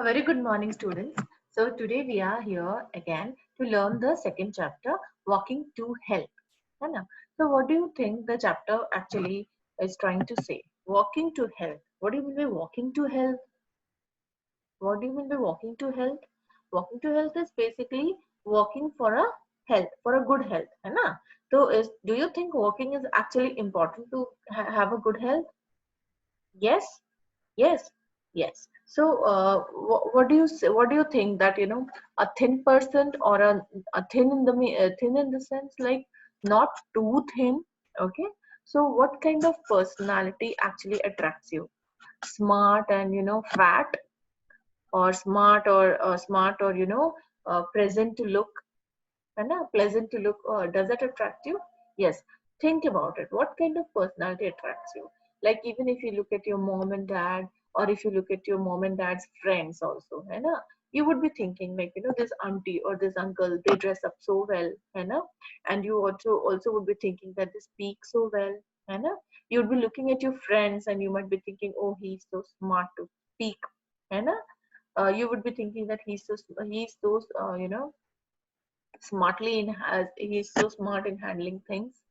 A very good morning, students. So today we are here again to learn the second chapter, Walking to Health. है ना? So what do you think the chapter actually is trying to say? Walking to health. What do you mean by walking to health? What do you mean by walking to health? Walking to health is basically walking for a health, for a good health. है ना? So do you think walking is actually important to have a good health? Yes. Yes, yes. So, what do you say, what do you think that a thin person or a thin in the thin in the sense like not too thin, okay? So, what kind of personality actually attracts you? Smart and fat, or smart or pleasant to look, and pleasant to look. Does that attract you? Yes. Think about it. What kind of personality attracts you? Like even if you look at your mom and dad, or if you look at your mom and dad's friends also, you would be thinking like this auntie or this uncle, they dress up so well, and you also would be thinking that they speak so well, you'd be looking at your friends and you might be thinking, oh, he's so smart to speak, है ना? You would be thinking that he's so smartly in has he's so smart in handling things,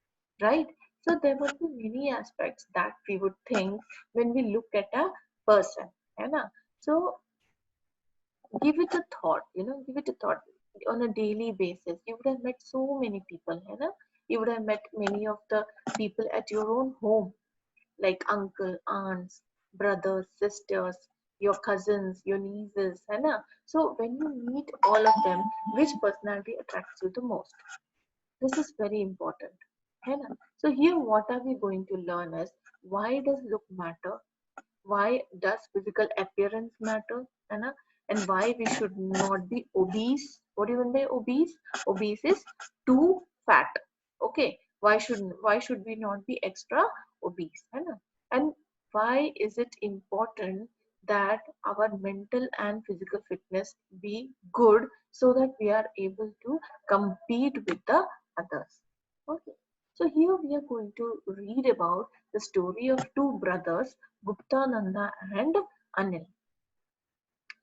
right? So there would be many aspects that we would think when we look at a person, है ना? So give it a thought, give it a thought. On a daily basis you would have met so many people, है ना? You would have met many of the people at your own home, like uncle, aunts, brothers, sisters, your cousins, your nieces, है ना? So when you meet all of them, which personality attracts you the most? This is very important. है ना? So here what are we going to learn is why does look matter? Why does physical appearance matter? है ना? And why we should not be obese. What do you mean by obese? Obese is too fat. Okay. Why should we not be extra obese? है ना? And why is it important that our mental and physical fitness be good so that we are able to compete with the others? Okay. So here we are going to read about the story of two brothers, Gupta Nanda and Anil.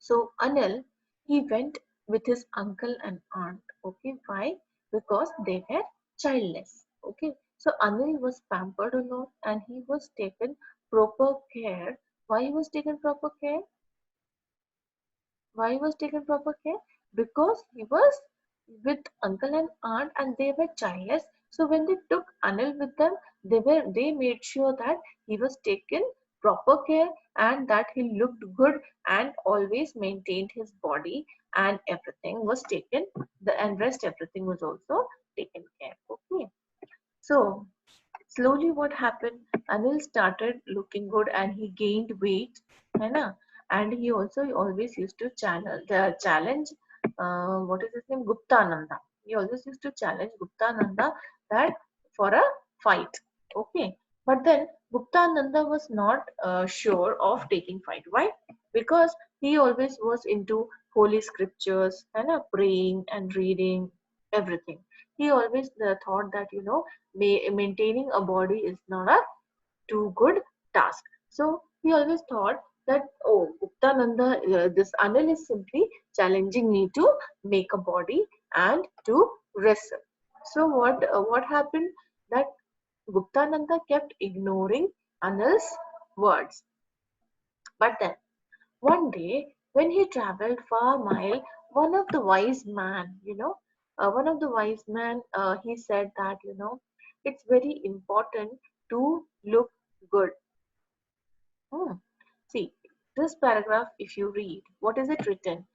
So Anil, he went with his uncle and aunt. Okay, why? Because they were childless. Okay, so Anil was pampered a lot and he was taken proper care. Why he was taken proper care? Why he was taken proper care? Because he was with uncle and aunt and they were childless. So when they took Anil with them, they made sure that he was taken proper care and that he looked good and always maintained his body, and everything was taken the and rest everything was also taken care. Okay. So slowly what happened, Anil started looking good and he gained weight, है ना? And he also always used to challenge what is his name, Gupta Nanda. He always used to challenge Gupta Nanda that for a fight. Okay, but then Gupta Nanda was not sure of taking fight. Why? Because he always was into holy scriptures and praying and reading everything. He always thought that maintaining a body is not a too good task. So he always thought that, oh, Guptananda, this Anil is simply challenging me to make a body and to wrestle. So what happened? That Guptananda kept ignoring Anil's words. But then one day, when he traveled far mile, one of the wise man, he said that it's very important to look good. Hmm. See this paragraph. If you read, what is it written?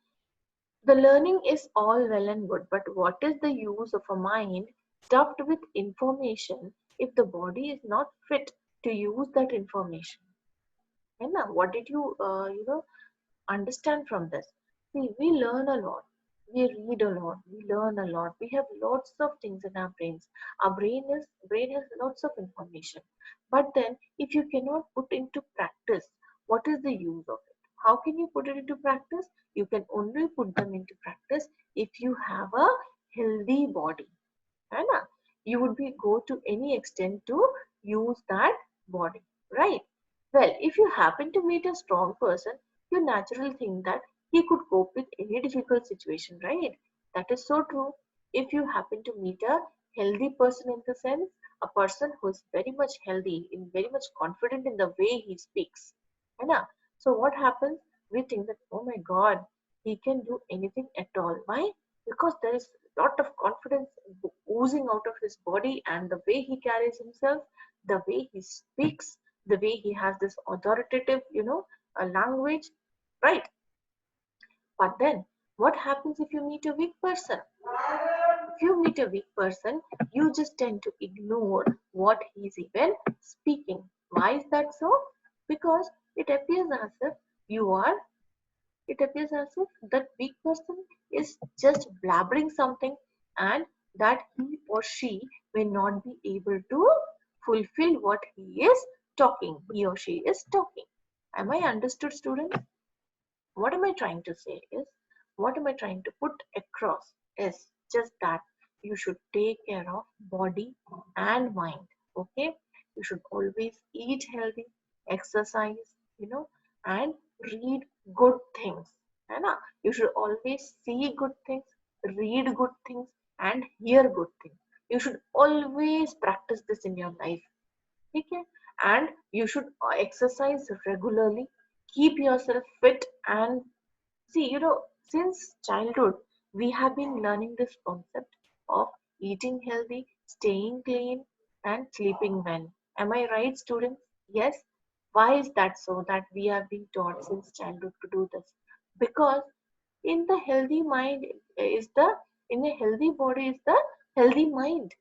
The learning is all well and good, but what is the use of a mind stuffed with information if the body is not fit to use that information? And now, what did you understand from this? See, we learn a lot. We read a lot. We learn a lot. We have lots of things in our brains. Our brain has lots of information. But then, if you cannot put into practice, what is the use of it? How can you put it into practice? You can only put them into practice if you have a healthy body. है ना? You would be go to any extent to use that body, right? Well, if you happen to meet a strong person, you naturally think that He could cope with any difficult situation, right? That is so true. If you happen to meet a healthy person, in the sense, a person who is very much healthy, in very much confident in the way he speaks, you know? So what happens? We think that, oh my God, he can do anything at all. Why? Because there is a lot of confidence oozing out of his body, and the way he carries himself, the way he speaks, the way he has this authoritative, language, right? But then, what happens if you meet a weak person? If you meet a weak person, you just tend to ignore what he's even speaking. Why is that so? Because it appears as if you are, it appears as if that weak person is just blabbering something, and that he or she may not be able to fulfill what he or she is talking. Am I understood, students? What am I trying to say is, what am I trying to put across is just that you should take care of body and mind. Okay, you should always eat healthy, exercise, and read good things. है ना? You should always see good things, read good things, and hear good things. You should always practice this in your life. Okay? And you should exercise regularly, keep yourself fit, and see, since childhood, we have been learning this concept of eating healthy, staying clean, and sleeping well. Am I right, students? Yes. Why is that so that we have been taught since childhood to do this? Because in the healthy mind is the in a healthy body is the healthy mind,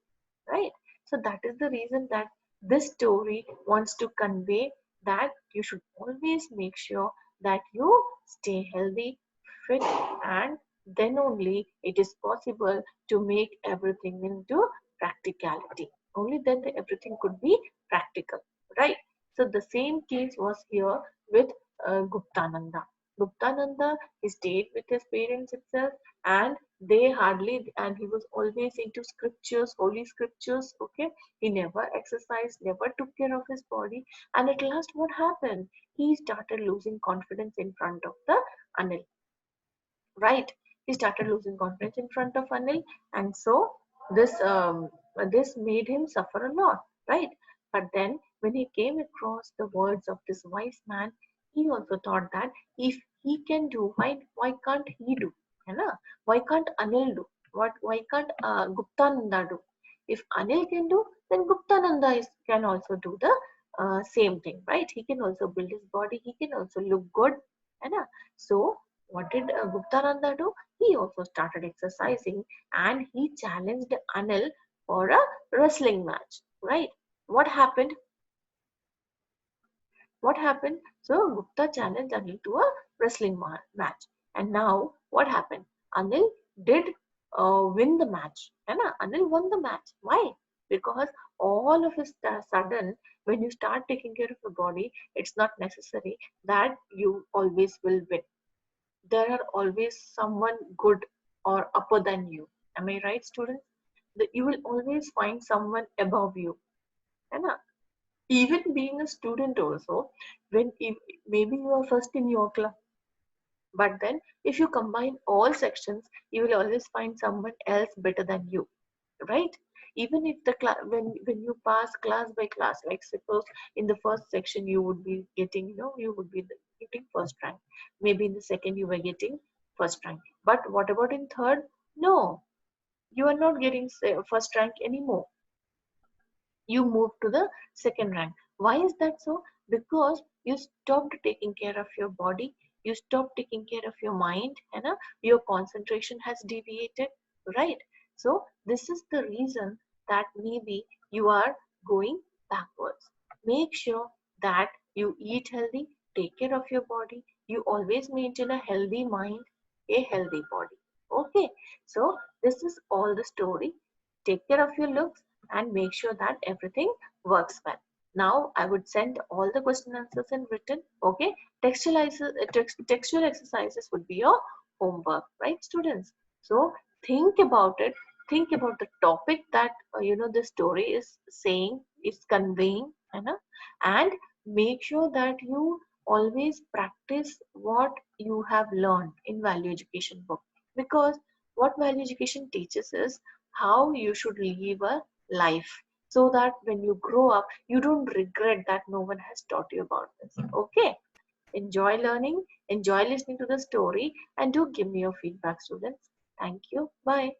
right? So that is the reason that this story wants to convey that you should always make sure that you stay healthy, fit, and then only it is possible to make everything into practicality. Only then everything could be practical, right? So the same case was here with Guptananda. Guptananda, he stayed with his parents itself, and and he was always into scriptures, holy scriptures. Okay, he never exercised, never took care of his body, and at last what happened? He started losing confidence in front of the Anil, right? He started losing confidence in front of Anil, and so this made him suffer a lot, right? But then when he came across the words of this wise man, he also thought that if he can do, why can't he do? है ना? Why can't Anil do? Why can't Guptananda do? If Anil can do, then Guptananda can also do the same thing, right? He can also build his body, he can also look good, है ना? So what did Guptananda do? He also started exercising, and he challenged Anil for a wrestling match, right? What happened? What happened? So Gupta challenged Anil to a wrestling match. And now what happened? Anil did win the match. And Anil won the match. Why? Because all of a sudden, when you start taking care of your body, it's not necessary that you always will win. There are always someone good or upper than you. Am I right, students? That you will always find someone above you. है ना? Even being a student also, maybe you are first in your class, but then if you combine all sections, you will always find someone else better than you, right? Even if the class, when you pass class by class, like suppose in the first section you would be getting, you would be getting first rank. Maybe in the second you were getting first rank. But what about in third? No, you are not getting first rank anymore. You move to the second rank. Why is that so? Because you stopped taking care of your body, you stopped taking care of your mind, and your concentration has deviated, right? So this is the reason that maybe you are going backwards. Make sure that you eat healthy, take care of your body, you always maintain a healthy mind, a healthy body. Okay, so this is all the story. Take care of your looks and make sure that everything works well. Now I would send all the question answers in written. Okay, textual exercises would be your homework, right, students? So think about it. Think about the topic that the story is saying, is conveying, and make sure that you always practice what you have learned in value education book, because what value education teaches is how you should live a life, so that when you grow up you don't regret that no one has taught you about this. Okay, enjoy learning, enjoy listening to the story, and do give me your feedback, students. Thank you. Bye.